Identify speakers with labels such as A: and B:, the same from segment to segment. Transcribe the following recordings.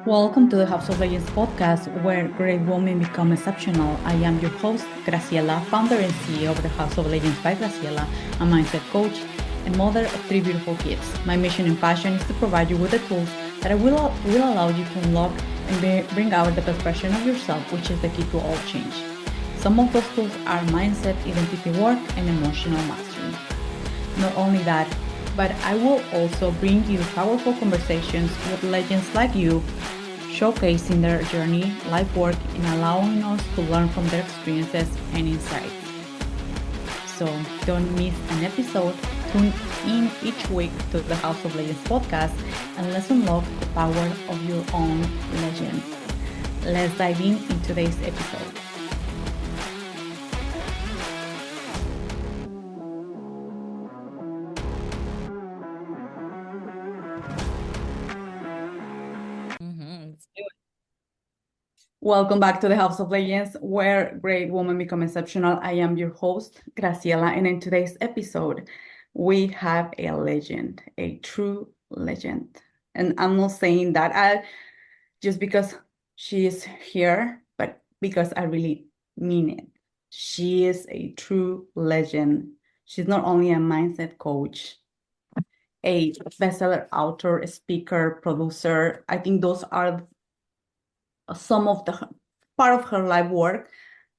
A: Welcome to the House of Legends podcast, where great women become exceptional. I am your host, Graciela, founder and CEO of the House of Legends by Graciela, a mindset coach and mother of three beautiful kids. My mission and passion is to provide you with the tools that will allow you to unlock and bring out the best version of yourself, which is the key to all change. Some of those tools are mindset, identity work, and emotional mastery. Not only that, but I will also bring you powerful conversations with legends like you, showcasing their journey, life work, and allowing us to learn from their experiences and insights. So don't miss an episode. Tune in each week to the House of Legends podcast and let's unlock the power of your own legend. Let's dive in today's episode. Let's do it. Welcome back to the House of Legends, where great women become exceptional. I am your host, Graciela, and in today's episode, we have a legend, a true legend. And I'm not saying that just because she is here, but because I really mean it. She is a true legend. She's not only a mindset coach, a bestseller author, speaker, producer. I think those are some of the part of her life work.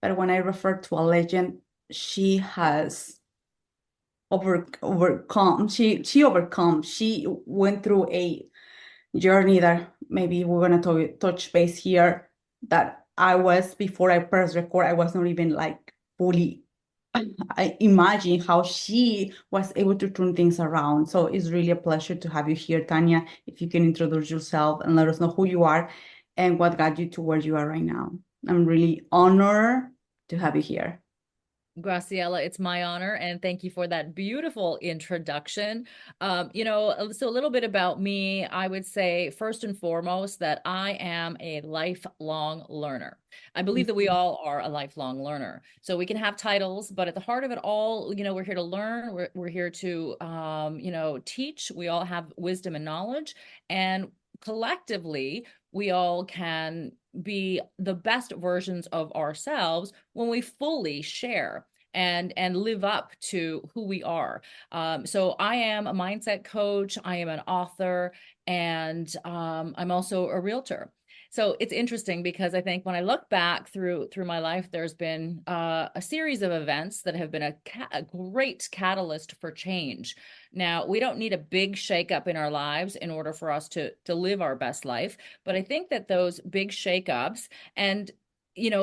A: But when I refer to a legend, she has overcome. She overcome. She went through a journey that maybe we're gonna touch base here. That I was before I press record. I was not even like fully. I imagine how she was able to turn things around. So it's really a pleasure to have you here, Tania. If you can introduce yourself and let us know who you are and what got you to where you are right now. I'm really honored to have you here.
B: Graciela, it's my honor, and thank you for that beautiful introduction. So a little bit about me, I would say first and foremost that I am a lifelong learner. I believe that we all are a lifelong learner. So we can have titles, but at the heart of it all, we're here to learn. We're here to, teach. We all have wisdom and knowledge, and collectively, we all can be the best versions of ourselves when we fully share and live up to who we are. So I am a mindset coach, I am an author, and I'm also a realtor. So it's interesting because I think when I look back through my life, there's been a series of events that have been a great catalyst for change. Now, we don't need a big shakeup in our lives in order for us to live our best life, but I think that those big shakeups and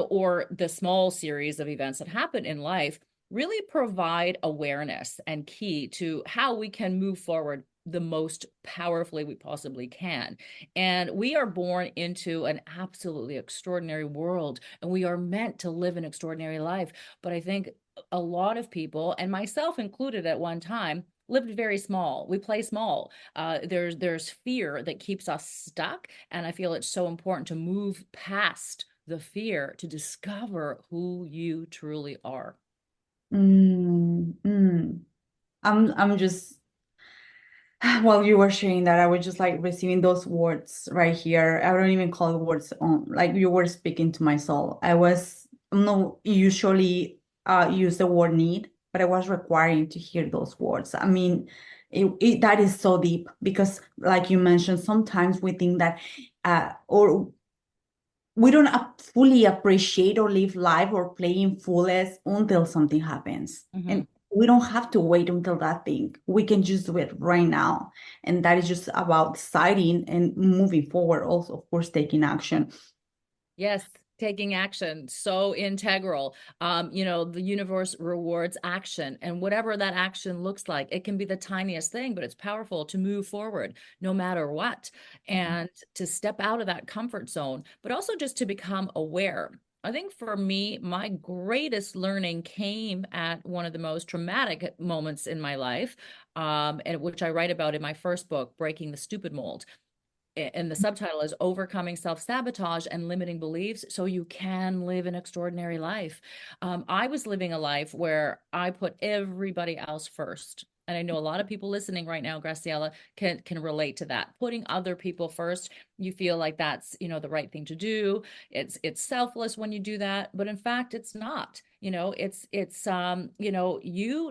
B: or the small series of events that happen in life really provide awareness and key to how we can move forward the most powerfully we possibly can. And we are born into an absolutely extraordinary world, and we are meant to live an extraordinary life. But I think a lot of people, and myself included at one time, lived very small. We play small. There's fear that keeps us stuck, and I feel it's so important to move past the fear to discover who you truly are.
A: Mm, mm. I'm just while you were sharing that, I was just like receiving those words right here. I don't even call it words on like you were speaking to my soul. I'm not usually use the word need, but I was requiring to hear those words. I mean, that is so deep because like you mentioned, sometimes we think that or we don't fully appreciate or live life or play in fullest until something happens.
B: Mm-hmm.
A: And we don't have to wait until that thing. We can just do it right now. And that is just about deciding and moving forward. Also, of course, taking action.
B: Yes, taking action, so integral. The universe rewards action, and whatever that action looks like, it can be the tiniest thing, but it's powerful to move forward no matter what, and to step out of that comfort zone, but also just to become aware. I think for me, my greatest learning came at one of the most traumatic moments in my life, and which I write about in my first book, Breaking the Stupid Mold. And the subtitle is Overcoming Self-Sabotage and Limiting Beliefs So You Can Live an Extraordinary Life. I was living a life where I put everybody else first. and I know a lot of people listening right now, Graciela, can relate to that. Putting other people first, you feel like that's, the right thing to do. It's selfless when you do that, but in fact, it's not. You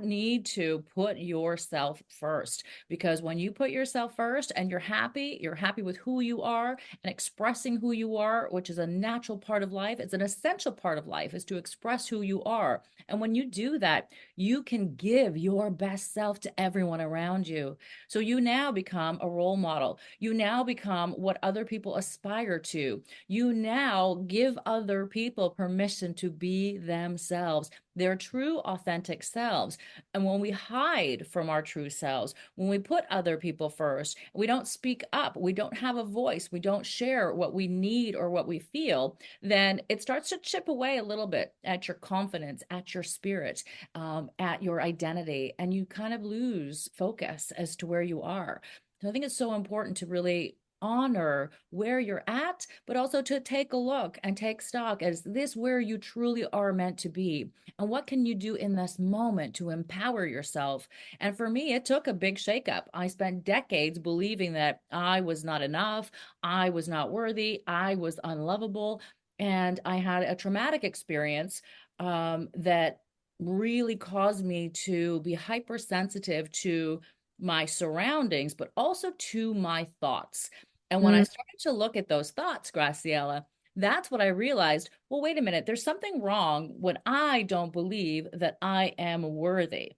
B: need to put yourself first, because when you put yourself first and you're happy with who you are and expressing who you are, which is a natural part of life. It's an essential part of life, is to express who you are. And when you do that, you can give your best self to everyone around you. So you now become a role model. You now become what other people aspire to. You now give other people permission to be themselves, their true, authentic selves. And when we hide from our true selves, when we put other people first, we don't speak up, we don't have a voice, we don't share what we need or what we feel, then it starts to chip away a little bit at your confidence, at your spirit, at your identity, and you kind of lose focus as to where you are. So I think it's so important to really honor where you're at, but also to take a look and take stock. Is this where you truly are meant to be? And what can you do in this moment to empower yourself? And for me, it took a big shakeup. I spent decades believing that I was not enough, I was not worthy, I was unlovable. And I had a traumatic experience that really caused me to be hypersensitive to my surroundings, but also to my thoughts. And when I started to look at those thoughts, Graciela, that's what I realized. Well, wait a minute, there's something wrong when I don't believe that I am worthy.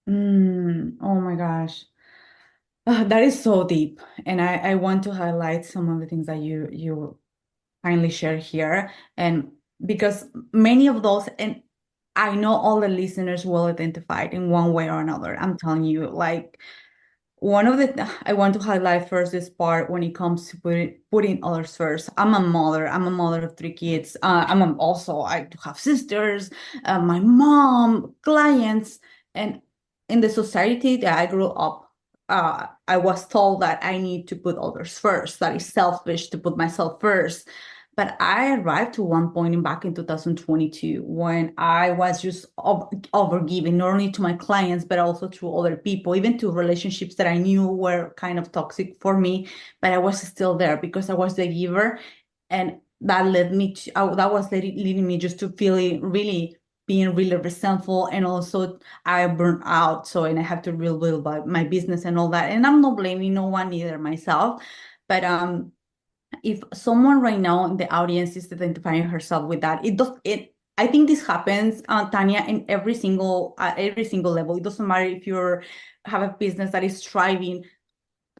A: Oh my gosh. That is so deep. And I want to highlight some of the things that you kindly share here. And because many of those, and I know all the listeners will identify it in one way or another. I'm telling you, like one of the I want to highlight first this part when it comes to putting others first. I'm a mother. I'm a mother of three kids. Also I do have sisters, my mom, clients, and in the society that I grew up, I was told that I need to put others first. That is selfish to put myself first. But I arrived to one point back in 2022 when I was just overgiving, not only to my clients, but also to other people, even to relationships that I knew were kind of toxic for me. But I was still there because I was the giver. And that led me to, that was leading me just to feeling really, being really resentful. And also I burned out. So, and I have to rebuild my business and all that. And I'm not blaming no one, either myself. But, if someone right now in the audience is identifying herself with that, I think this happens, Tania, in every single level. It doesn't matter if you're have a business that is thriving.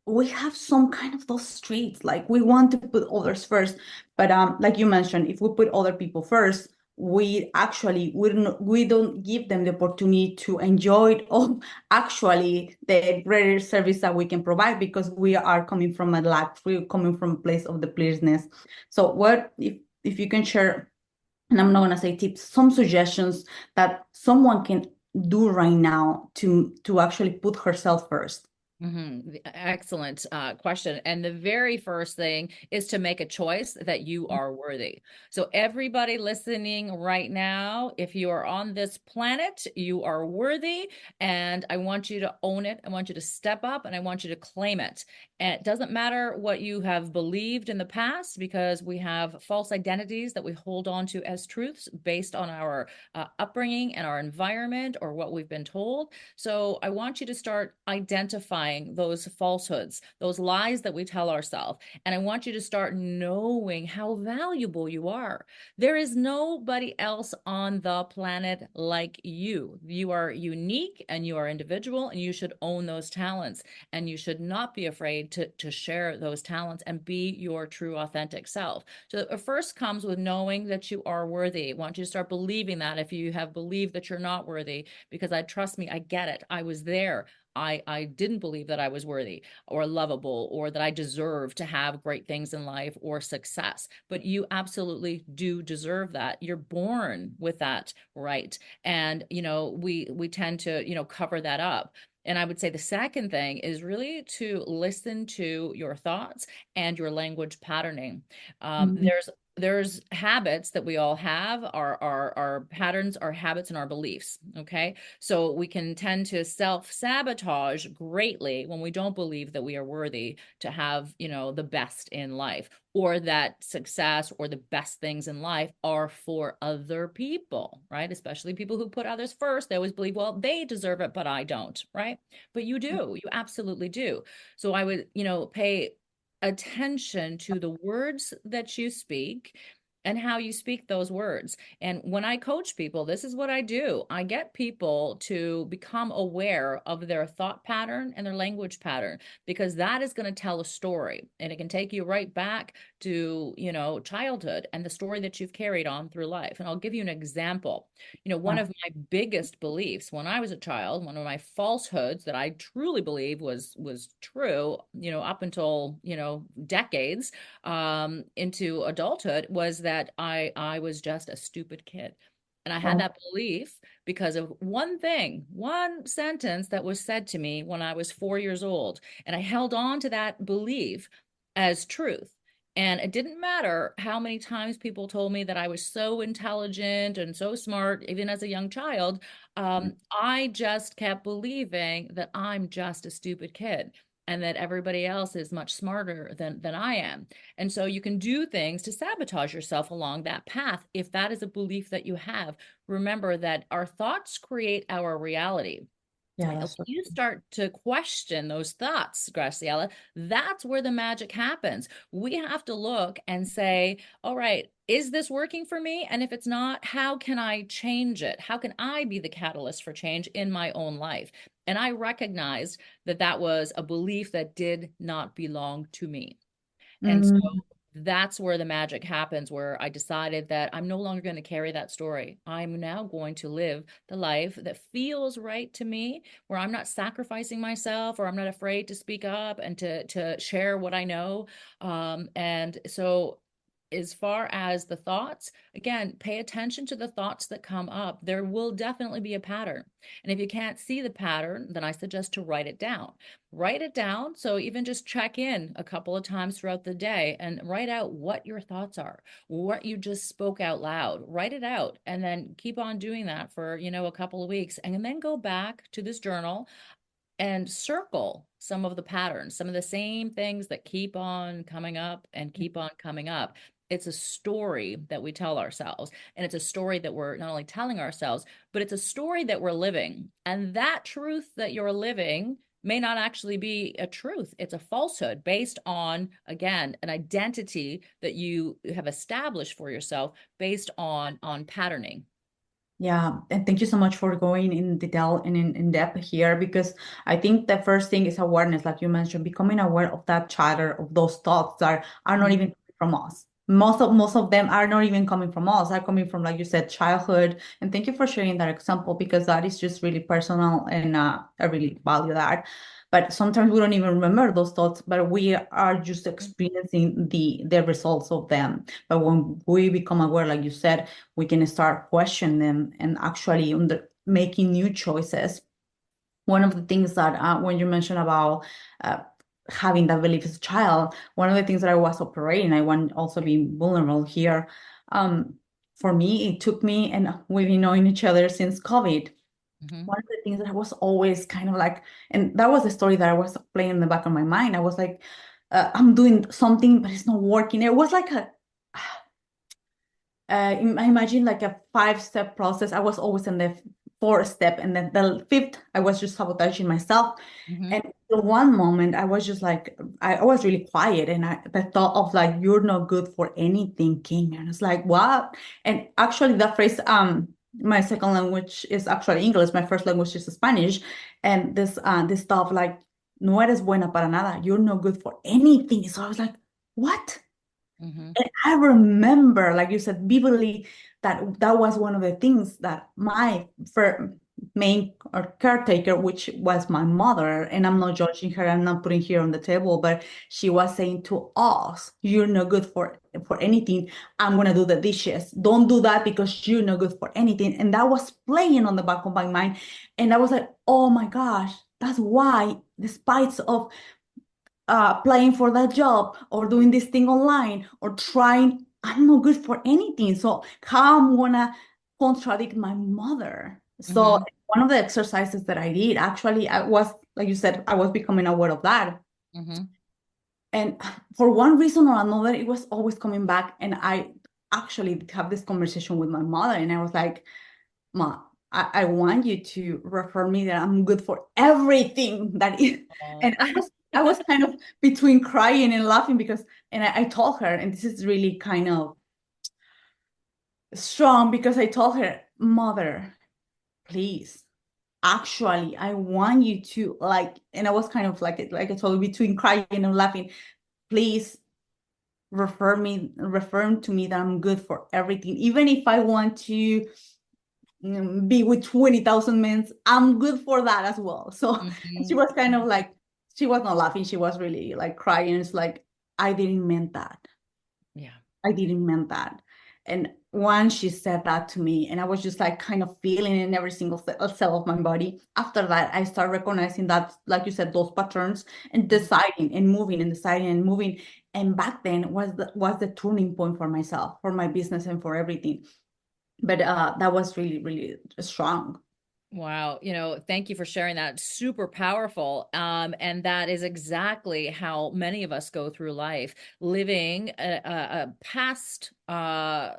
A: We have some kind of those traits, like we want to put others first. But like you mentioned, if we put other people first, we don't give them the opportunity to enjoy it all, actually the greater service that we can provide, because we are coming from a lack, we're coming from a place of depleteness. So what if you can share, and I'm not going to say tips, some suggestions that someone can do right now to actually put herself first?
B: Excellent question. And the very first thing is to make a choice that you are worthy. So, everybody listening right now, if you are on this planet, you are worthy. And I want you to own it. I want you to step up and I want you to claim it. And it doesn't matter what you have believed in the past, because we have false identities that we hold on to as truths based on our upbringing and our environment or what we've been told. So, I want you to start identifying those falsehoods, those lies that we tell ourselves. And I want you to start knowing how valuable you are. There is nobody else on the planet like you. You are unique and you are individual, and you should own those talents. And you should not be afraid to share those talents and be your true, authentic self. So it first comes with knowing that you are worthy. I want you to start believing that if you have believed that you're not worthy, because trust me, I get it. I was there. I didn't believe that I was worthy or lovable or that I deserve to have great things in life or success. But you absolutely do deserve that. You're born with that right. And, we tend to, cover that up. And I would say the second thing is really to listen to your thoughts and your language patterning.
A: Mhm.
B: There's there's habits that we all have, our patterns, our habits, and our beliefs. Okay. So we can tend to self-sabotage greatly when we don't believe that we are worthy to have, the best in life, or that success or the best things in life are for other people, right? Especially people who put others first. They always believe, well, they deserve it, but I don't, right? But you do, you absolutely do. So I would, pay attention to the words that you speak and how you speak those words. And when I coach people, this is what I do. I get people to become aware of their thought pattern and their language pattern, because that is going to tell a story, and it can take you right back to, childhood and the story that you've carried on through life. And I'll give you an example. One of my biggest beliefs when I was a child, one of my falsehoods that I truly believe was true, up until, decades into adulthood, was that I was just a stupid kid. And I had
A: Oh,
B: that belief because of one thing, one sentence that was said to me when I was 4 years old. And I held on to that belief as truth. And it didn't matter how many times people told me that I was so intelligent and so smart, even as a young child. I just kept believing that I'm just a stupid kid and that everybody else is much smarter than I am. And so you can do things to sabotage yourself along that path if that is a belief that you have. Remember that our thoughts create our reality.
A: yeah,
B: And when
A: that's right.
B: you start to question those thoughts, Graciela, that's where the magic happens. We have to look and say, all right, is this working for me? And if it's not, how can I change it? How can I be the catalyst for change in my own life? And I recognized that that was a belief that did not belong to me. And so
A: Mm,
B: that's where the magic happens, where I decided that I'm no longer going to carry that story. I'm now going to live the life that feels right to me, where I'm not sacrificing myself, or I'm not afraid to speak up and to share what I know. And so as far as the thoughts, again, pay attention to the thoughts that come up. There will definitely be a pattern. And if you can't see the pattern, then I suggest to write it down. Write it down. So even just check in a couple of times throughout the day and write out what your thoughts are, what you just spoke out loud. Write it out and then keep on doing that for, a couple of weeks, and then go back to this journal and circle some of the patterns, some of the same things that keep on coming up and keep on coming up. It's a story that we tell ourselves, and it's a story that we're not only telling ourselves, but it's a story that we're living. And that truth that you're living may not actually be a truth. It's a falsehood based on, again, an identity that you have established for yourself based on patterning.
A: yeah, and thank you so much for going in detail and in depth here, because I think the first thing is awareness, like you mentioned, becoming aware of that chatter, of those thoughts that are not even from us. Most of them are not even coming from us, are coming from, like you said, childhood. And thank you for sharing that example, because that is just really personal, and I really value that. But sometimes we don't even remember those thoughts, but we are just experiencing the results of them. But when we become aware, like you said, we can start questioning them and actually making new choices. One of the things that when you mentioned about uh, having that belief as a child, one of the things that I was operating, I want also being vulnerable here. Um, for me, it took me, and we've been knowing each other since COVID.
B: Mm-hmm.
A: One of the things that I was always kind of like, and that was the story that I was playing in the back of my mind. I was like, I'm doing something, but it's not working. It was like I imagine like a 5-step process. I was always in the fourth step, and then the fifth, I was just sabotaging myself.
B: Mm-hmm.
A: And in one moment, I was just like, I was really quiet, and the thought of like, "You're not good for anything" came, and it's like, what? And actually, that phrase, my second language is actually English. My first language is Spanish, and this stuff like, "No eres buena para nada. You're not good for anything." So I was like, what?
B: Mm-hmm.
A: And I remember, like you said, vividly, that that was one of the things that my main or caretaker, which was my mother, and I'm not judging her, I'm not putting her on the table, but she was saying to us, "You're not good for anything. I'm gonna do the dishes. Don't do that because you're not good for anything." And that was playing on the back of my mind, and I was like, "Oh my gosh, that's why, despite of applying for that job or doing this thing online or trying I'm not good for anything. So how I'm gonna contradict my mother? So
B: Hmm.
A: one of the exercises that I did, actually, I was, like you said, I was becoming aware of that.
B: Hmm.
A: And for one reason or another, it was always coming back. And I actually have this conversation with my mother, and I was like, Ma, I want you to refer me that I'm good for everything that is.
B: Oh.
A: And I was kind of between crying and laughing because, and I told her, and this is really kind of strong because I told her, Mother, please, actually, I want you to like, and I was kind of like I told you, between crying and laughing, please refer to me that I'm good for everything. Even if I want to be with 20,000 men, I'm good for that as well. So she
B: Hmm.
A: was kind of like, she was not laughing. She was really like crying. It's like, I didn't mean that.
B: Yeah.
A: I didn't mean that. And once she said that to me, and I was just like kind of feeling it in every single cell of my body. After that, I started recognizing that, like you said, those patterns, and
B: Mhm.
A: deciding and moving and deciding and moving. And back then was the turning point for myself, for my business, and for everything. But that was really, really strong.
B: Wow, thank you for sharing that. Super powerful. And that is exactly how many of us go through life, living a past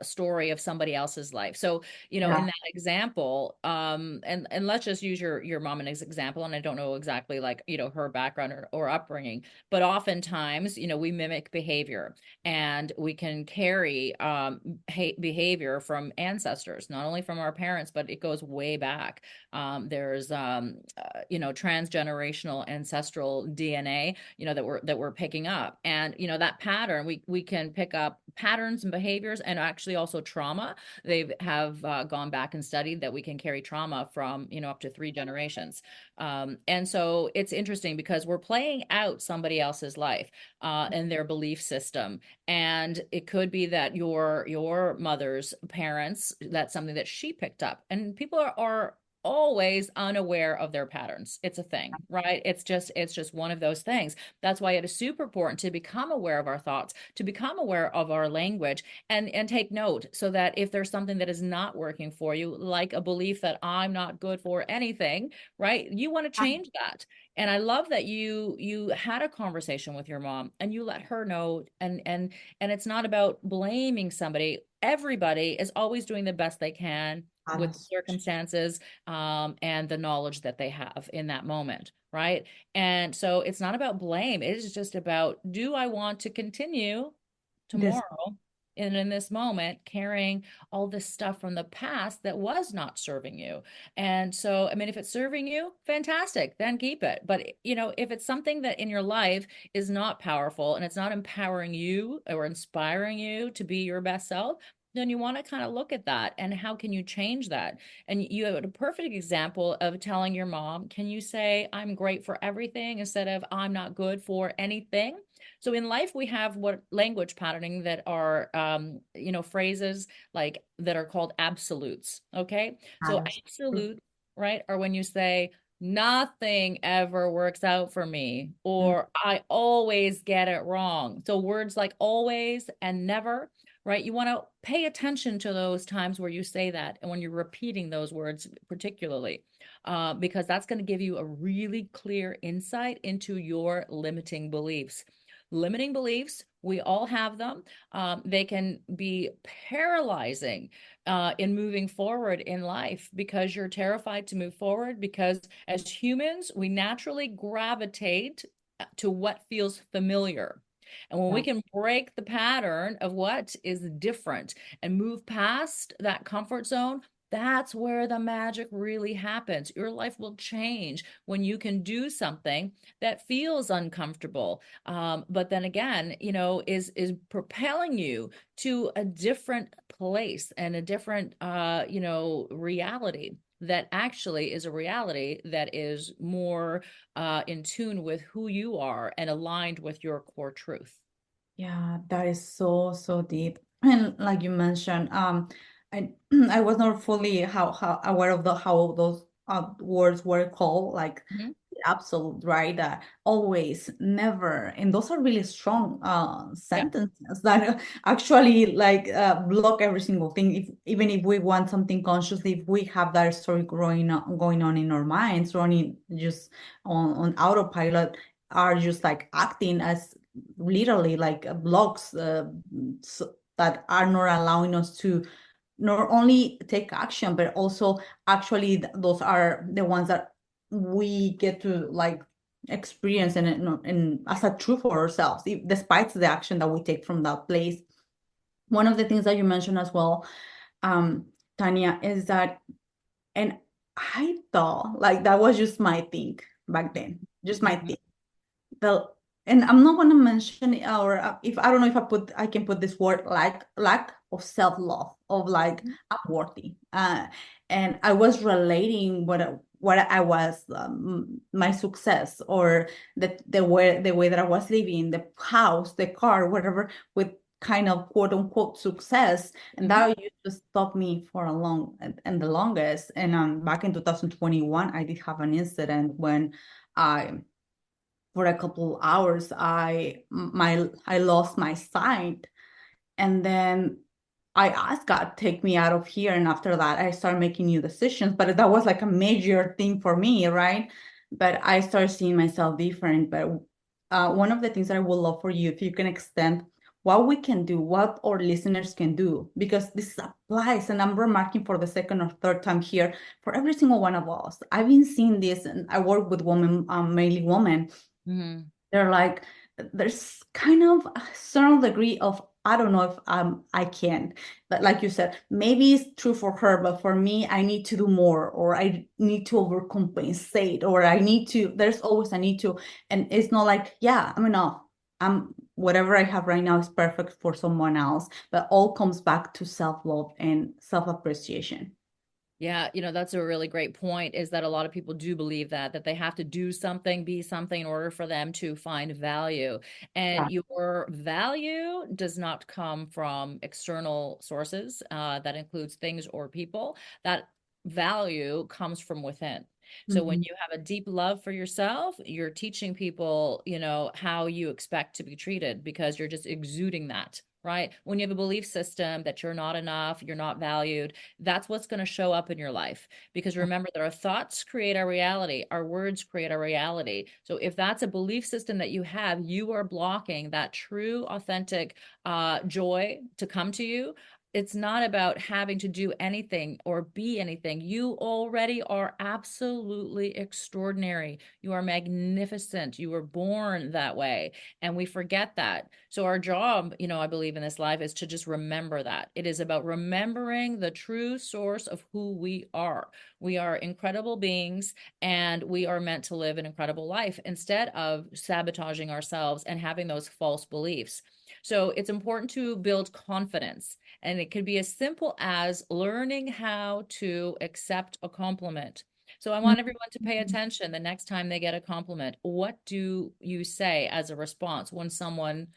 B: story of somebody else's life. So, in
A: Yeah.
B: that example, and let's just use your mom as example, and I don't know exactly like, her background or upbringing, but oftentimes, we mimic behavior, and we can carry behavior from ancestors, not only from our parents, but it goes way back. There's transgenerational ancestral DNA, that we're picking up, and that pattern, we can pick up patterns and behaviors, and actually also trauma. They have gone back and studied that we can carry trauma from up to 3 generations. And so it's interesting because we're playing out somebody else's life and their belief system, and it could be that your mother's parents, that's something that she picked up, and people are always unaware of their patterns. It's a thing, right? It's just one of those things. That's why it is super important to become aware of our thoughts, to become aware of our language, and take note, so that if there's something that is not working for you, like a belief that I'm not good for anything, right? You want to change that. And I love that you had a conversation with your mom and you let her know, and it's not about blaming somebody. Everybody is always doing the best they can with the
A: Yes.
B: circumstances, and the knowledge that they have in that moment, right? And so it's not about blame. It is just about, do I want to continue
A: This,
B: tomorrow and in this moment carrying all this stuff from the past that was not serving you? And so, I mean, if it's serving you, fantastic, then keep it. But, if it's something that in your life is not powerful and it's not empowering you or inspiring you to be your best self, then you want to kind of look at that and how can you change that? And you have a perfect example of telling your mom, can you say, I'm great for everything instead of I'm not good for anything? So in life, we have what language patterning that are, phrases like that are called absolutes. Okay. So
A: yes.
B: absolute, right, are when you say, nothing ever works out for me,
A: Mm.
B: or I always get it wrong. So words like always and never, right? You want to pay attention to those times where you say that and when you're repeating those words, particularly, because that's going to give you a really clear insight into your limiting beliefs. Limiting beliefs, we all have them. They can be paralyzing in moving forward in life because you're terrified to move forward. Because as humans, we naturally gravitate to what feels familiar. And when we
A: Yeah.
B: can break the pattern of what is different and move past that comfort zone, that's where the magic really happens. Your life will change when you can do something that feels uncomfortable, but then again, is propelling you to a different place and a different, reality that actually is a reality that is more in tune with who you are and aligned with your core truth.
A: Yeah, that is so, so deep. And like you mentioned, I I was not fully how aware of the how those words were called, like
B: Mhm.
A: absolute, right? That always, never, and those are really strong
B: Yeah.
A: sentences that actually like block every single thing. If even if we want something consciously, if we have that story going on in our minds, running just on autopilot, are just like acting as literally like blocks that are not allowing us to not only take action, but also actually those are the ones that we get to like experience and as a truth for ourselves, despite the action that we take from that place. One of the things that you mentioned as well, um, Tania, is that, and I thought like that was just my thing back then, just my
B: Mhm.
A: thing. The and I'm not going to mention it, or if I don't know if I can put this word like lack of self-love of like I'm worthy. And I was relating what I was my success or the way that I was living, the house, the car, whatever, with kind of quote unquote success, and
B: Mhm.
A: that used to stop me for a long and the longest. And back in 2021, I did have an incident when I for a couple hours I lost my sight, and then I asked God take me out of here, and after that I started making new decisions, but that was like a major thing for me, right? But I started seeing myself different. But one of the things that I would love for you, if you can extend what we can do, what our listeners can do, because this applies, and I'm remarking for the second or third time here, for every single one of us. I've been seeing this, and I work with women, mainly women.
B: Mhm.
A: They're like, there's kind of a certain degree of, I don't know if I can, but like you said, maybe it's true for her, but for me I need to do more, or I need to overcompensate, or I need to, there's always a need to. And it's not like, yeah, I'm enough, I'm whatever I have right now is perfect for someone else, but all comes back to self-love and self-appreciation.
B: Yeah, that's a really great point, is that a lot of people do believe that they have to do something, be something in order for them to find value. And
A: Yeah.
B: your value does not come from external sources, that includes things or people. That value comes from within. So when
A: Mhm.
B: you have a deep love for yourself, you're teaching people, how you expect to be treated, because you're just exuding that. Right. When you have a belief system that you're not enough, you're not valued, that's what's going to show up in your life. Because remember that our thoughts create our reality, our words create our reality. So if that's a belief system that you have, you are blocking that true, authentic joy to come to you. It's not about having to do anything or be anything. You already are absolutely extraordinary. You are magnificent. You were born that way. And we forget that. So our job, I believe in this life, is to just remember that. It is about remembering the true source of who we are. We are incredible beings, and we are meant to live an incredible life instead of sabotaging ourselves and having those false beliefs. So it's important to build confidence, and it can be as simple as learning how to accept a compliment. So I want everyone to pay
A: Mhm.
B: attention the next time they get a compliment. What do you say as a response when someone,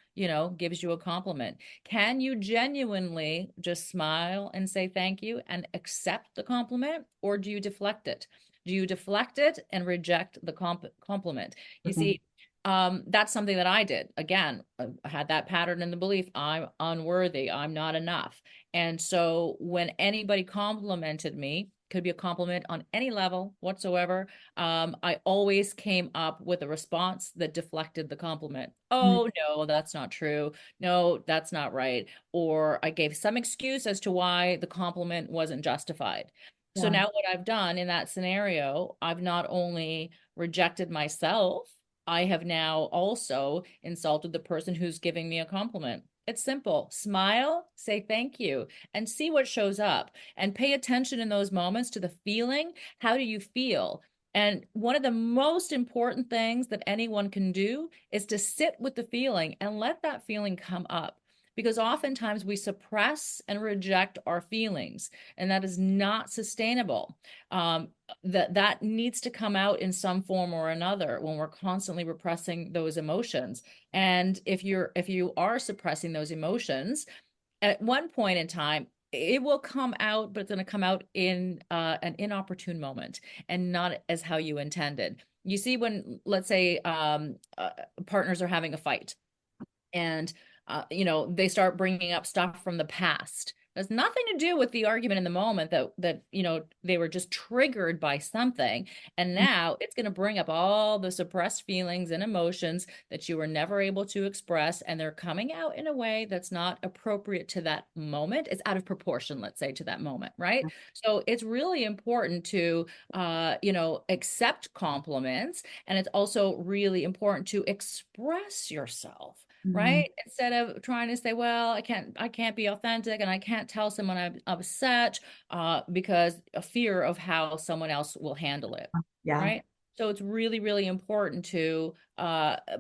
B: gives you a compliment? Can you genuinely just smile and say thank you and accept the compliment, or do you deflect it? Do you deflect it and reject the compliment? You see, that's something that I did. Again, I had that pattern in the belief, I'm unworthy, I'm not enough. And so when anybody complimented me, could be a compliment on any level whatsoever, I always came up with a response that deflected the compliment.
A: Mhm.
B: Oh, no, that's not true. No, that's not right. Or I gave some excuse as to why the compliment wasn't justified. So
A: Yeah.
B: now what I've done in that scenario, I've not only rejected myself, I have now also insulted the person who's giving me a compliment. It's simple. Smile, say thank you, and see what shows up. And pay attention in those moments to the feeling. How do you feel? And one of the most important things that anyone can do is to sit with the feeling and let that feeling come up. Because oftentimes we suppress and reject our feelings, and that is not sustainable. That needs to come out in some form or another when we're constantly repressing those emotions. And if you are suppressing those emotions, at one point in time it will come out, but it's going to come out in an inopportune moment and not as how you intended. you see when, let's say, partners are having a fight, and they start bringing up stuff from the past. It has nothing to do with the argument in the moment, that they were just triggered by something, and now it's going to bring up all the suppressed feelings and emotions that you were never able to express, and they're coming out in a way that's not appropriate to that moment. It's out of proportion, let's say, to that moment, right? So it's really important to accept compliments, and it's also really important to express yourself,
A: Mm,
B: right? Instead of trying to say, well, I can't be authentic, and I can't tell someone I'm upset, because a fear of how someone else will handle it,
A: yeah.
B: right? So it's really, really important to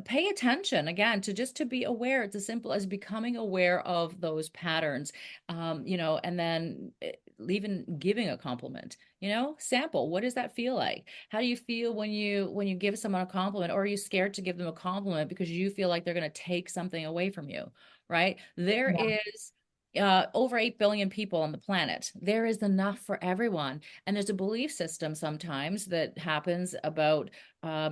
B: pay attention, again, to just to be aware. It's as simple as becoming aware of those patterns, and then even giving a compliment, sample. What does that feel like? How do you feel when you give someone a compliment, or are you scared to give them a compliment because you feel like they're going to take something away from you, right? There
A: Yeah.
B: is over 8 billion people on the planet. There is enough for everyone. And there's a belief system sometimes that happens about,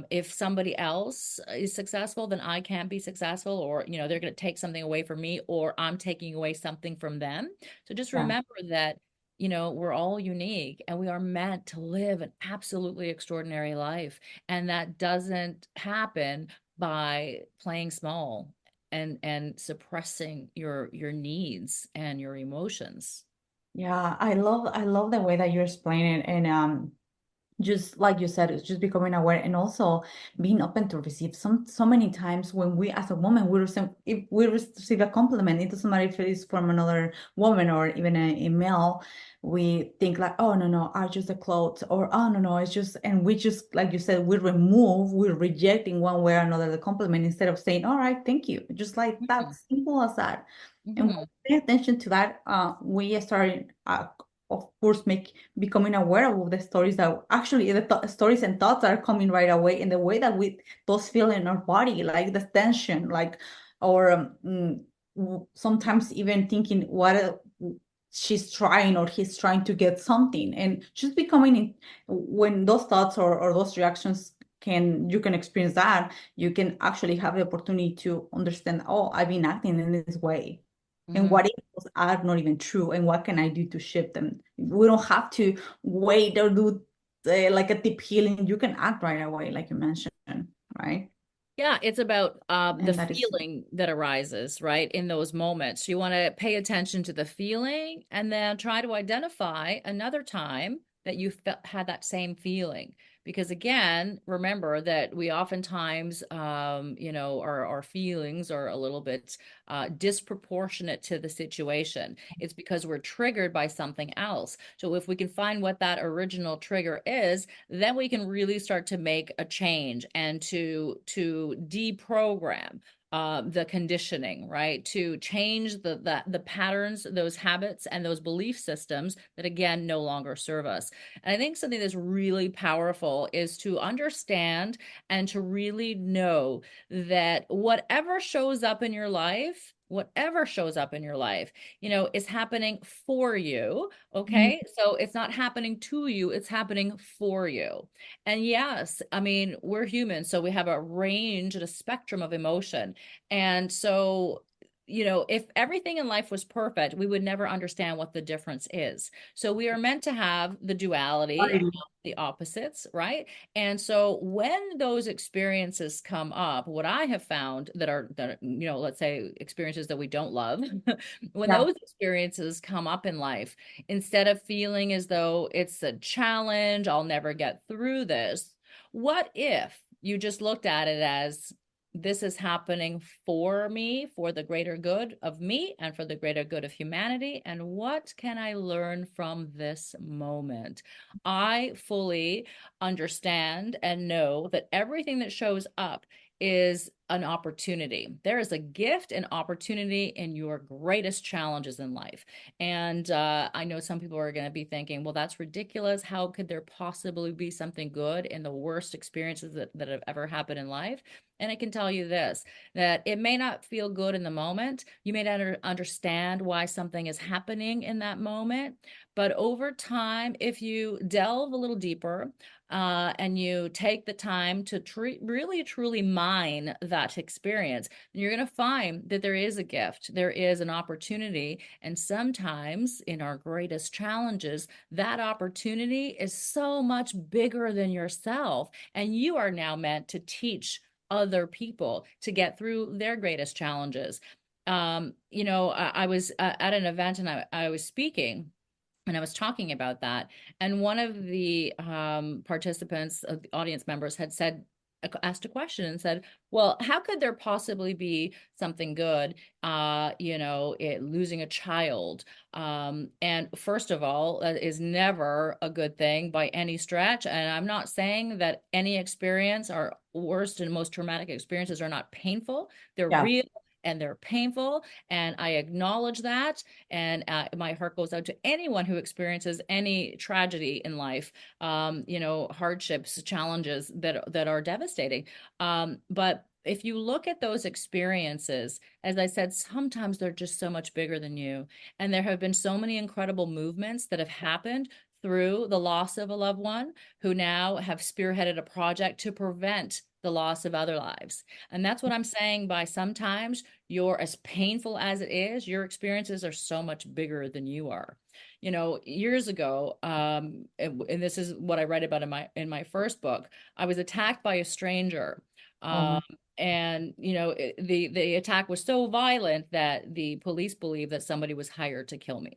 B: if somebody else is successful, then I can't be successful, or, they're going to take something away from me, or I'm taking away something from them. So just
A: Yeah.
B: remember that we're all unique, and we are meant to live an absolutely extraordinary life. And that doesn't happen by playing small and suppressing your needs and your emotions.
A: Yeah, I love the way that you explain it, and just like you said, it's just becoming aware and also being open to receive. So many times when we as a woman, if we receive a compliment, it doesn't matter if it is from another woman or even a male, we think like, oh no, no, are just the clothes, or oh no, no, it's just, and we just, like you said, we're rejecting one way or another the compliment instead of saying, all right, thank you, just like that,
B: Mhm.
A: simple as that. And when
B: Mhm.
A: we pay attention to that, we start, of course, becoming aware of the stories that actually the stories and thoughts are coming right away, in the way that we those feel in our body, like the tension, like, or sometimes even thinking what she's trying or he's trying to get something, and just becoming when those thoughts or those reactions you can experience that, you can actually have the opportunity to understand, oh, I've been acting in this way, and
B: Mhm.
A: what if those are not even true, and what can I do to shift them? We don't have to wait or do like a deep healing. You can act right away, like you mentioned, right?
B: Yeah, it's about the
A: And that is,
B: feeling that arises, right, in those moments. You want to pay attention to the feeling, and then try to identify another time that you had that same feeling. Because again, remember that we oftentimes, our feelings are a little bit disproportionate to the situation. It's because we're triggered by something else. So if we can find what that original trigger is, then we can really start to make a change, and to deprogram the conditioning, right? To change the patterns, those habits, and those belief systems that again no longer serve us. And I think something that's really powerful is to understand and to really know that whatever shows up in your life, is happening for you.
A: mhm,
B: Okay. So it's not happening to you, it's happening for you. And yes, I mean, we're human, so we have a range and a spectrum of emotion. And so, if everything in life was perfect, we would never understand what the difference is. So we are meant to have the duality and the opposites, right? And so when those experiences come up, what I have found that are, let's say experiences that we don't love, when
A: yeah,
B: those experiences come up in life, instead of feeling as though it's a challenge, I'll never get through this, what if you just looked at it as, this is happening for me, for the greater good of me and for the greater good of humanity? And what can I learn from this moment? I fully understand and know that everything that shows up is an opportunity. There is a gift and opportunity in your greatest challenges in life. And I know some people are going to be thinking, well, that's ridiculous. How could there possibly be something good in the worst experiences that have ever happened in life? And I can tell you this, that it may not feel good in the moment. You may not understand why something is happening in that moment. But over time, if you delve a little deeper, and you take the time to really truly mine that experience, you're going to find that there is a gift, there is an opportunity. And sometimes in our greatest challenges, that opportunity is so much bigger than yourself. And you are now meant to teach other people to get through their greatest challenges. I was at an event and I was speaking and I was talking about that. And one of the participants, the audience members, had asked a question and said, well, how could there possibly be something good, losing a child? And first of all, that is never a good thing by any stretch. And I'm not saying that any experience, our worst and most traumatic experiences, are not painful. They're
A: Yeah.
B: real and they're painful. And I acknowledge that. And my heart goes out to anyone who experiences any tragedy in life, hardships, challenges that are devastating. But if you look at those experiences, as I said, sometimes they're just so much bigger than you. And there have been so many incredible movements that have happened through the loss of a loved one, who now have spearheaded a project to prevent the loss of other lives. And that's what I'm saying by sometimes you're, as painful as it is, your experiences are so much bigger than you are. Years ago, and this is what I write about in my first book, I was attacked by a stranger.
A: Oh my,
B: And the attack was so violent that the police believed that somebody was hired to kill me.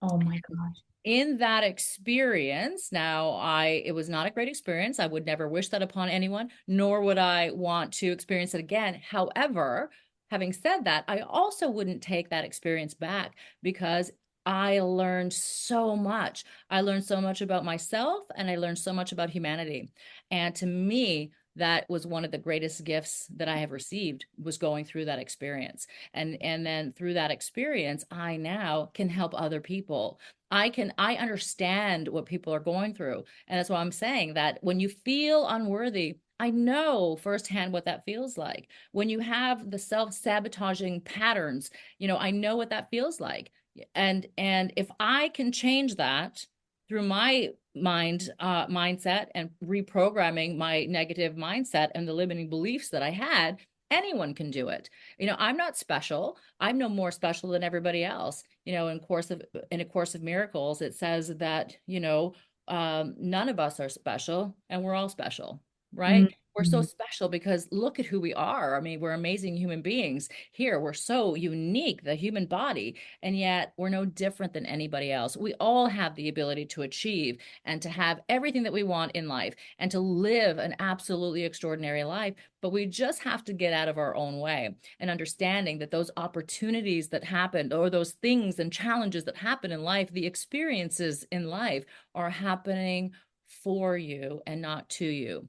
A: oh my gosh.
B: In that experience, it was not a great experience. I would never wish that upon anyone, nor would I want to experience it again. However, having said that, I also wouldn't take that experience back, because I learned so much. I learned so much about myself, and I learned so much about humanity. And to me, that was one of the greatest gifts that I have received, was going through that experience. And then through that experience, I now can help other people. I understand what people are going through. And that's why I'm saying that when you feel unworthy, I know firsthand what that feels like. When you have the self-sabotaging patterns, I know what that feels like. And if I can change that through my mindset and reprogramming my negative mindset and the limiting beliefs that I had, anyone can do it. I'm not special. I'm no more special than everybody else. In a course of miracles, it says that none of us are special, and we're all special, right? We're so
A: Mhm.
B: special because look at who we are. I mean, we're amazing human beings here. We're so unique, the human body, and yet we're no different than anybody else. We all have the ability to achieve and to have everything that we want in life and to live an absolutely extraordinary life. But we just have to get out of our own way, and understanding that those opportunities that happen, or those things and challenges that happen in life, the experiences in life, are happening for you and not to you.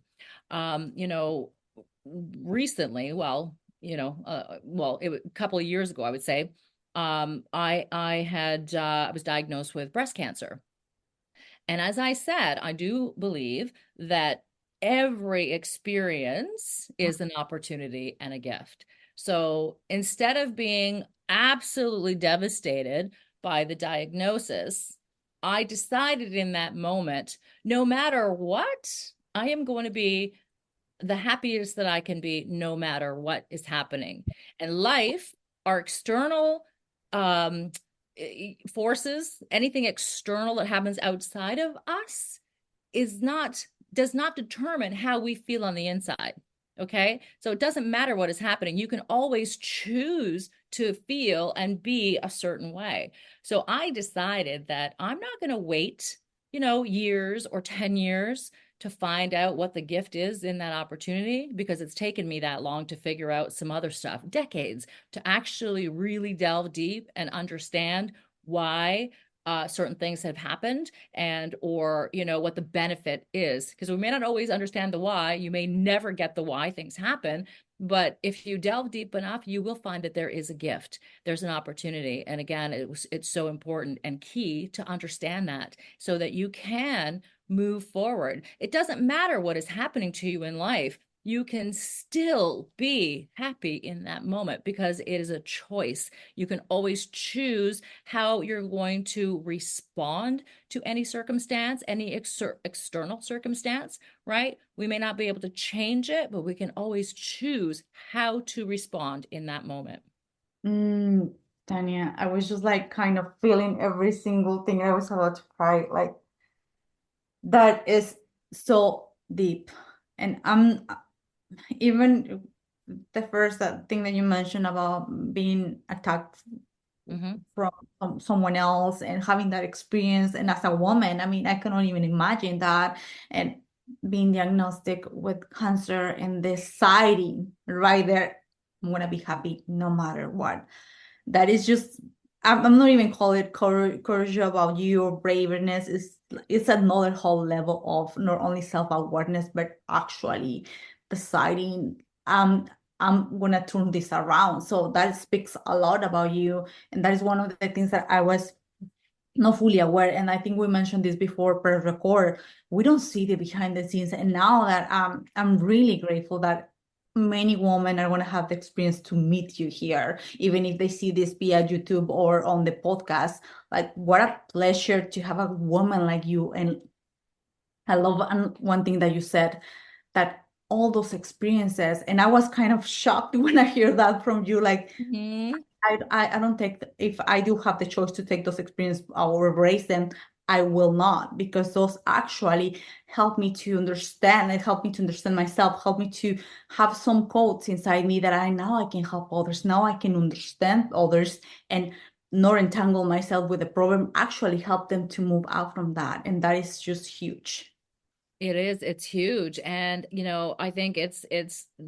B: um, you know, Recently, a couple of years ago, I would say, I was diagnosed with breast cancer. And as I said, I do believe that every experience is an opportunity and a gift. So instead of being absolutely devastated by the diagnosis, I decided in that moment, no matter what, I am going to be the happiest that I can be no matter what is happening. And life, our external um, forces, anything external that happens outside of us, does not determine how we feel on the inside. Okay. So it doesn't matter what is happening. You can always choose to feel and be a certain way. So I decided that I'm not going to wait, years or 10 years to find out what the gift is in that opportunity, because it's taken me that long to figure out some other stuff, decades, to actually really delve deep and understand why certain things have happened, and or what the benefit is, because we may not always understand the why. You may never get the why things happen, but if you delve deep enough, you will find that there is a gift, there's an opportunity. And again, it's so important and key to understand that, so that you can move forward. It doesn't matter what is happening to you in life. You can still be happy in that moment, because it is a choice. You can always choose how you're going to respond to any circumstance, any external circumstance, right? We may not be able to change it, but we can always choose how to respond in that moment.
A: Mm, Tanya, I was just like kind of feeling every single thing. I was about to cry. Like that is so deep. And I'm even the first thing that you mentioned about being attacked
B: Mm-hmm.
A: from someone else and having that experience. And as a woman, I mean, I cannot even imagine that. And being diagnostic with cancer and deciding right there, I'm gonna be happy no matter what. That is just, I'm not even call it courage about you or braveness. It's another whole level of not only self-awareness, but actually deciding, I'm gonna turn this around. So that speaks a lot about you. And that is one of the things that I was not fully aware. And I think we mentioned this before per record. We don't see the behind the scenes. And now that I'm really grateful that many women are going to have the experience to meet you here, even if they see this via YouTube or on the podcast. Like, what a pleasure to have a woman like you. And I love one thing that you said, that all those experiences, and I was kind of shocked when I hear that from you, like
B: Mm-hmm.
A: I don't take, if I do have the choice to take those experiences or erase them, I will not, because those actually help me to understand. It helped me to understand myself, help me to have some codes inside me that I now I can help others. Now I can understand others and not entangle myself with the problem, actually help them to move out from that. And that is just huge.
B: It is, it's huge. And, I think it's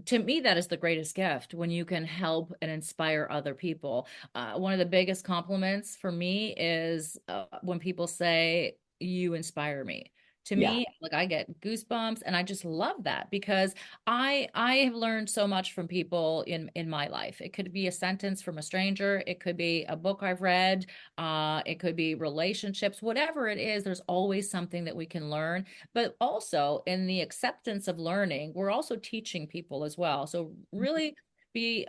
B: to me, that is the greatest gift, when you can help and inspire other people. One of the biggest compliments for me is when people say, you inspire me. To
A: Yeah.
B: me, like, I get goosebumps, and I just love that, because I have learned so much from people in my life. It could be a sentence from a stranger, it could be a book I've read, it could be relationships, whatever it is, there's always something that we can learn. But also, in the acceptance of learning, we're also teaching people as well. So really be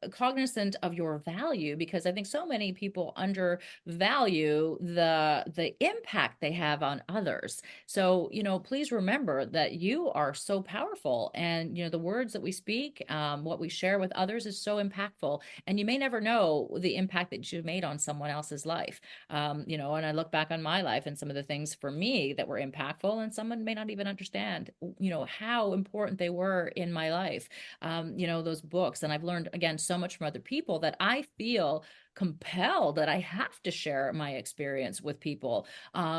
B: cognizant of your value, because I think so many people undervalue the impact they have on others. So, please remember that you are so powerful, and the words that we speak, what we share with others, is so impactful, and you may never know the impact that you've made on someone else's life. And I look back on my life and some of the things for me that were impactful, and someone may not even understand, how important they were in my life. Those books, and I've learned, again, so much from other people, that I feel compelled that I have to share my experience with people,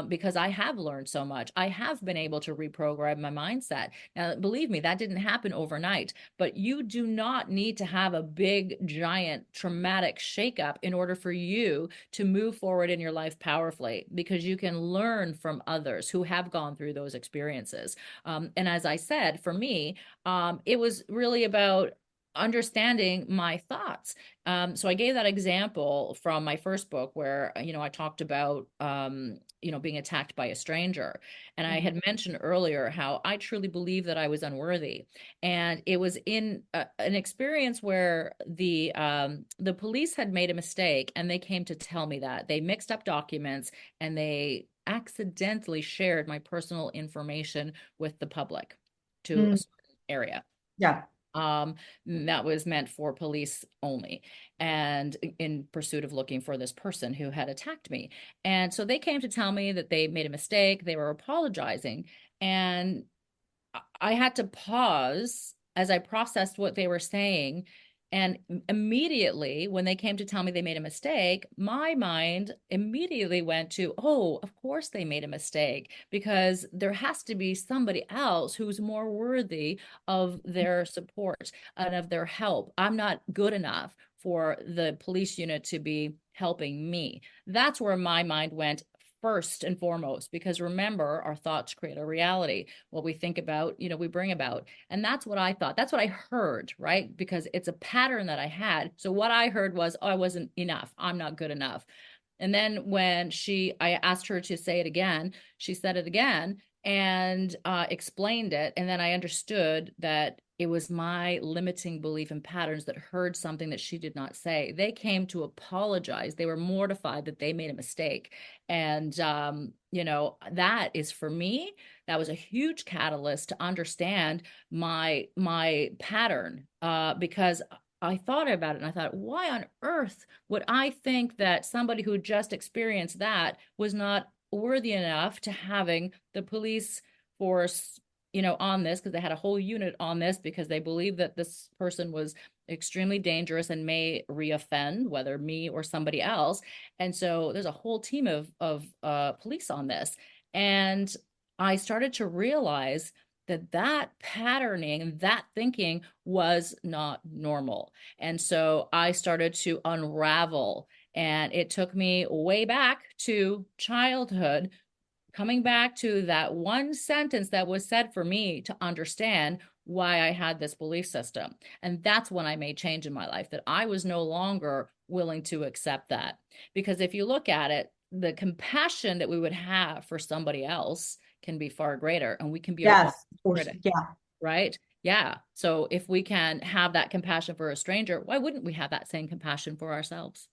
B: because I have learned so much. I have been able to reprogram my mindset. Now, believe me, that didn't happen overnight, but you do not need to have a big, giant, traumatic shakeup in order for you to move forward in your life powerfully, because you can learn from others who have gone through those experiences. And as I said, for me, it was really about understanding my thoughts. So I gave that example from my first book, where, I talked about, being attacked by a stranger. And I
A: Mhm.
B: had mentioned earlier how I truly believe that I was unworthy. And it was in an experience where the police had made a mistake, and they came to tell me that they mixed up documents, and they accidentally shared my personal information with the public to a
A: Mm,
B: certain area.
A: yeah.
B: um that was meant for police only, and in pursuit of looking for this person who had attacked me. And so they came to tell me that they made a mistake, they were apologizing, and I had to pause as I processed what they were saying. And immediately, when they came to tell me they made a mistake, my mind immediately went to, oh, of course they made a mistake, because there has to be somebody else who's more worthy of their support and of their help. I'm not good enough, for the police unit to be helping me. That's where my mind went first and foremost, because remember, our thoughts create a reality. What we think about, we bring about. And that's what I thought. That's what I heard, right? Because it's a pattern that I had. So what I heard was, oh, I wasn't enough. I'm not good enough. And then when I asked her to say it again, she said it again and explained it. And then I understood that it was my limiting belief and patterns that heard something that she did not say. They came to apologize. They were mortified that they made a mistake. And, that is for me, that was a huge catalyst to understand my pattern, because I thought about it and I thought, why on earth would I think that somebody who just experienced that was not worthy enough to having the police force, on this, because they had a whole unit on this because they believed that this person was extremely dangerous and may reoffend, whether me or somebody else. And so there's a whole team of police on this. And I started to realize that patterning, that thinking was not normal. And so I started to unravel, and it took me way back to childhood, coming back to that one sentence that was said for me to understand why I had this belief system. And that's when I made change in my life, that I was no longer willing to accept that. Because if you look at it, the compassion that we would have for somebody else can be far greater, and we can be our own
A: Yes, of course.
B: critic,
A: Yeah.
B: right? Yeah. So if we can have that compassion for a stranger, why wouldn't we have that same compassion for ourselves?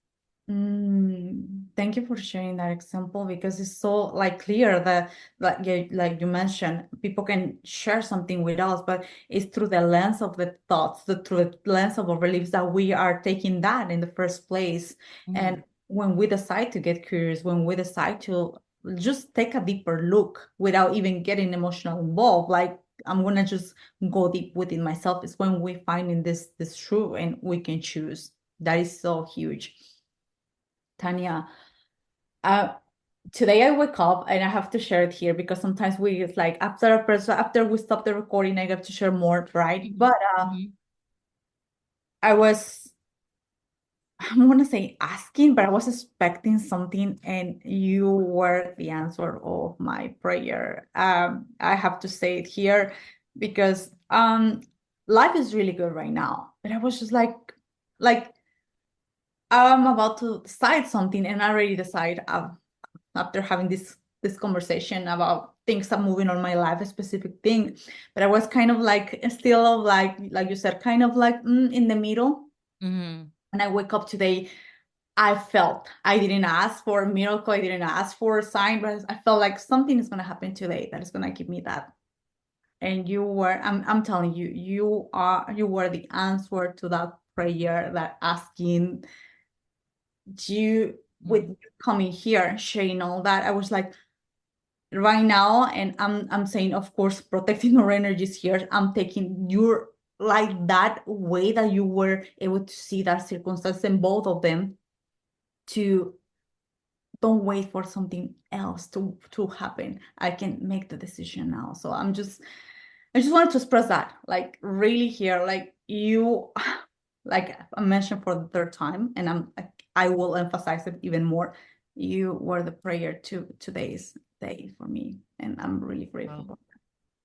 A: Thank you for sharing that example, because it's so like clear that like you mentioned, people can share something with us, but it's through the lens of the thoughts, through the lens of our beliefs, that we are taking that in the first place.
B: Mm-hmm.
A: And when we decide to get curious, when we decide to just take a deeper look without even getting emotional involved, like I'm gonna just go deep within myself, is when we find in this truth and we can choose. That is so huge. Tania, uh, today I wake up and I have to share it here, because sometimes it's like after we stop the recording, I get to share more, right?
B: Mm-hmm.
A: But
B: Mm-hmm.
A: I was, I'm gonna say asking, but I was expecting something, and you were the answer of my prayer. I have to say it here, because life is really good right now. But I was just like I'm about to decide something, and I already decide. After having this conversation about things that moving on my life, a specific thing. But I was kind of like still of like you said, kind of like in the middle.
B: Mm-hmm.
A: When I wake up today, I felt I didn't ask for a miracle, I didn't ask for a sign, but I felt like something is gonna happen today that is gonna give me that. And I'm telling you, you were the answer to that prayer, that asking you with
B: Mm-hmm.
A: you coming here, sharing all that. I was like, right now, and I'm saying, of course, protecting our energies here, I'm taking your, like, that way that you were able to see that circumstance in both of them, to don't wait for something else to happen. I can make the decision now. So I just wanted to express that, like, really here, like, you, like I mentioned for the third time, and I will emphasize it even more. You were the prayer to today's day for me, and I'm really grateful
B: Wow.
A: for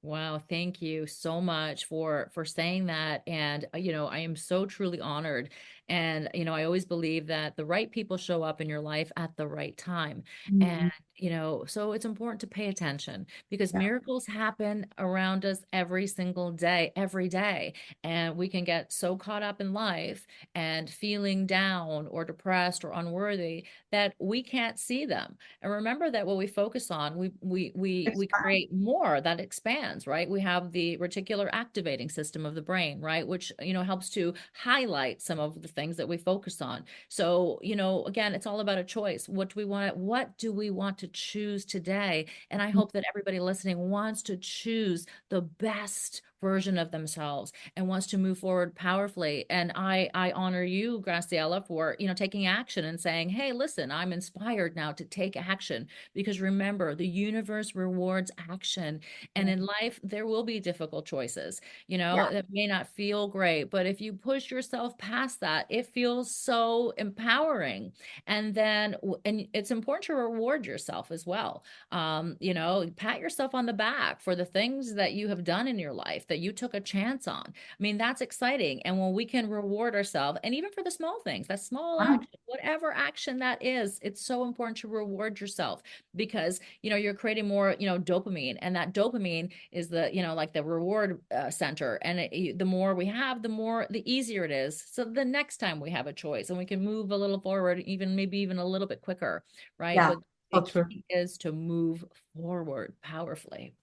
B: Wow, thank you so much for saying that. And I am so truly honored. And I always believe that the right people show up in your life at the right time. And
A: that.
B: so it's important to pay attention, because
A: Yeah.
B: miracles happen around us every single day, every day. And we can get so caught up in life and feeling down or depressed or unworthy that we can't see them. And remember that what we focus on, we create more that expands, right? We have the reticular activating system of the brain, right, which helps to highlight some of the things that we focus on. So again, it's all about a choice. What do we want to choose today? And I hope that everybody listening wants to choose the best version of themselves and wants to move forward powerfully. And I honor you, Graciela, for, taking action and saying, hey, listen, I'm inspired now to take action, because remember, the universe rewards action. And in life, there will be difficult choices,
A: Yeah.
B: that may not feel great, but if you push yourself past that, it feels so empowering. And then, and it's important to reward yourself as well. Pat yourself on the back for the things that you have done in your life that you took a chance on. I mean, that's exciting. And when we can reward ourselves, and even for the small things, that small
A: Wow.
B: action, whatever action that is, it's so important to reward yourself, because, you're creating more, dopamine. And that dopamine is the, like the reward center. And the more we have, the easier it is. So the next time we have a choice and we can move a little forward, maybe even a little bit quicker, right?
A: Yeah.
B: But the
A: So true.
B: key is to move forward powerfully.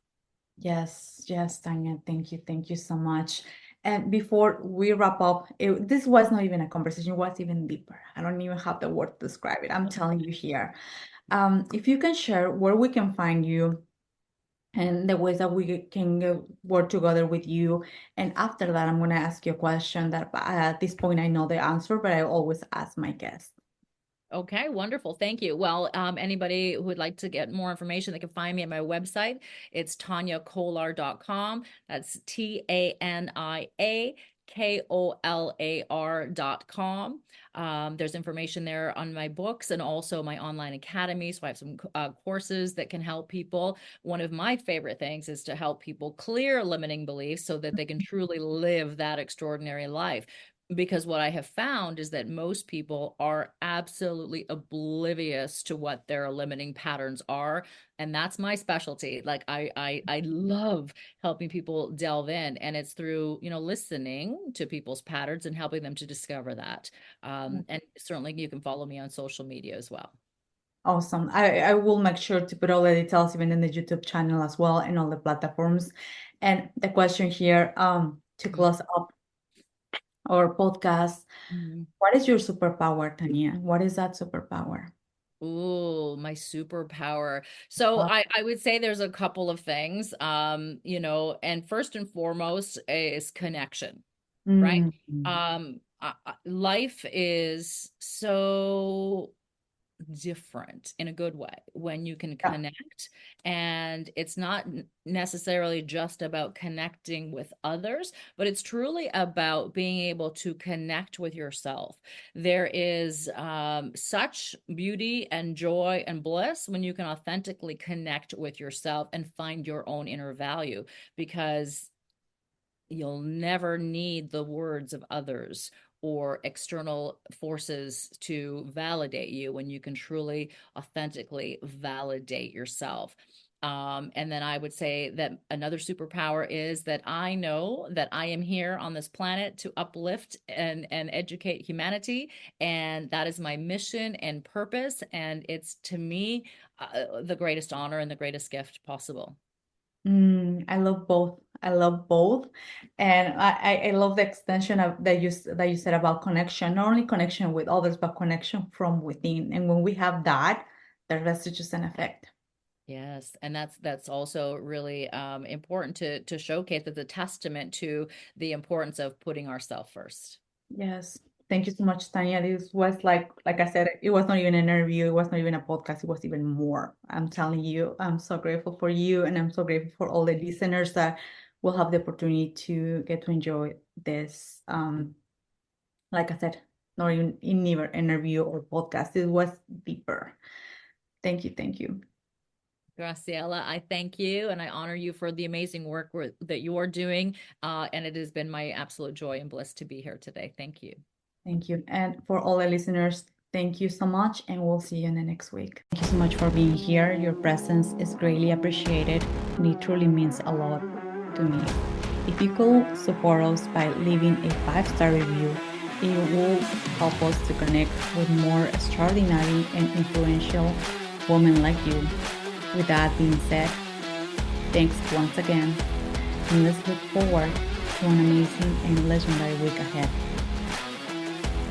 A: Yes, yes, Tanya, thank you. Thank you so much. And before we wrap up, this was not even a conversation, it was even deeper. I don't even have the word to describe it. I'm telling you here. If you can share where we can find you and the ways that we can work together with you. And after that, I'm going to ask you a question that at this point I know the answer, but I always ask my guests.
B: Okay, wonderful. Thank you. Well, anybody who would like to get more information, they can find me at my website. It's taniakolar.com. That's TANIAKOLAR.com. There's information there on my books and also my online academy. So I have some courses that can help people. One of my favorite things is to help people clear limiting beliefs so that they can truly live that extraordinary life. Because what I have found is that most people are absolutely oblivious to what their limiting patterns are. And that's my specialty. Like I love helping people delve in, and it's through, listening to people's patterns and helping them to discover that. And certainly you can follow me on social media as well.
A: Awesome. I will make sure to put all the details even in the YouTube channel as well and all the platforms. And the question here, to close up our podcast,
B: Mhm.
A: what is your superpower, Tania? What is that superpower?
B: Ooh, my superpower. So
A: Uh,
B: I would say there's a couple of things, and first and foremost is connection, right?
A: mm,
B: Life is so different in a good way when you can
A: yeah.
B: connect, and it's not necessarily just about connecting with others, but it's truly about being able to connect with yourself. There is such beauty and joy and bliss when you can authentically connect with yourself and find your own inner value, because you'll never need the words of others or external forces to validate you when you can truly, authentically validate yourself. And then I would say that another superpower is that I know that I am here on this planet to uplift and educate humanity. And that is my mission and purpose. And it's, to me, the greatest honor and the greatest gift possible.
A: I love both. I love both. And I love the extension of that you said about connection, not only connection with others, but connection from within. And when we have that, the rest is just an effect.
B: Yes, and that's also really important to showcase as a testament to the importance of putting ourselves first.
A: Yes. Thank you so much, Tanya. This was like I said, it was not even an interview, it was not even a podcast, it was even more. I'm telling you, I'm so grateful for you, and I'm so grateful for all the listeners that will have the opportunity to get to enjoy this. Like I said, not even in neither interview or podcast. It was deeper. Thank you, thank you.
B: Graciela, I thank you and I honor you for the amazing work that you are doing. And it has been my absolute joy and bliss to be here today. Thank you.
A: Thank you. And for all the listeners, thank you so much, and we'll see you in the next week. Thank you so much for being here. Your presence is greatly appreciated, and it truly means a lot to me. If you could support us by leaving a 5-star review, it will help us to connect with more extraordinary and influential women like you. With that being said, thanks once again, and let's look forward to an amazing and legendary week ahead.